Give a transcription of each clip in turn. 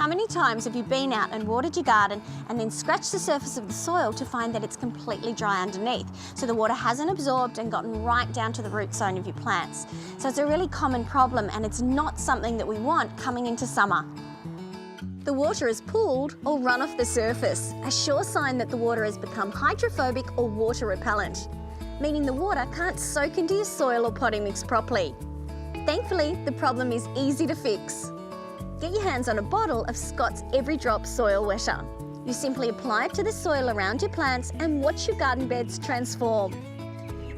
How many times have you been out and watered your garden and then scratched the surface of the soil to find that it's completely dry underneath? So the water hasn't absorbed and gotten right down to the root zone of your plants. So it's a really common problem, and it's not something that we want coming into summer. The water is pooled or run off the surface, a sure sign that the water has become hydrophobic or water repellent, meaning the water can't soak into your soil or potting mix properly. Thankfully, the problem is easy to fix. Get your hands on a bottle of Scott's Everydrop soil wetter. You simply apply it to the soil around your plants and watch your garden beds transform.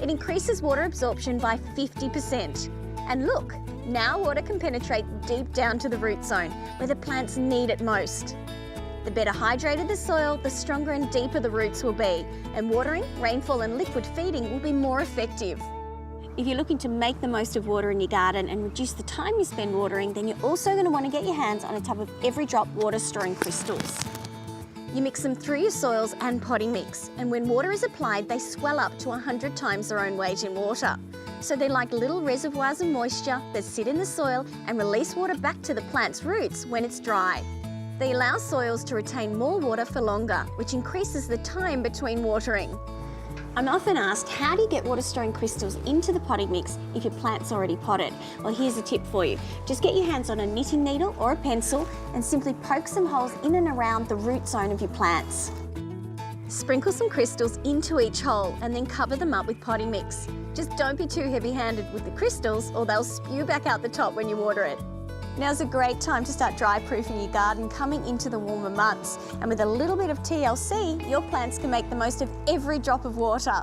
It increases water absorption by 50%. And look, now water can penetrate deep down to the root zone, where the plants need it most. The better hydrated the soil, the stronger and deeper the roots will be, and watering, rainfall and liquid feeding will be more effective. If you're looking to make the most of water in your garden and reduce the time you spend watering, then you're also going to want to get your hands on a tub of Everydrop water storing crystals. You mix them through your soils and potting mix, and when water is applied, they swell up to 100 times their own weight in water. So they're like little reservoirs of moisture that sit in the soil and release water back to the plant's roots when it's dry. They allow soils to retain more water for longer, which increases the time between watering. I'm often asked, how do you get water storing crystals into the potting mix if your plant's already potted? Well, here's a tip for you. Just get your hands on a knitting needle or a pencil and simply poke some holes in and around the root zone of your plants. Sprinkle some crystals into each hole and then cover them up with potting mix. Just don't be too heavy-handed with the crystals or they'll spew back out the top when you water it. Now's a great time to start dry-proofing your garden coming into the warmer months. And with a little bit of TLC, your plants can make the most of every drop of water.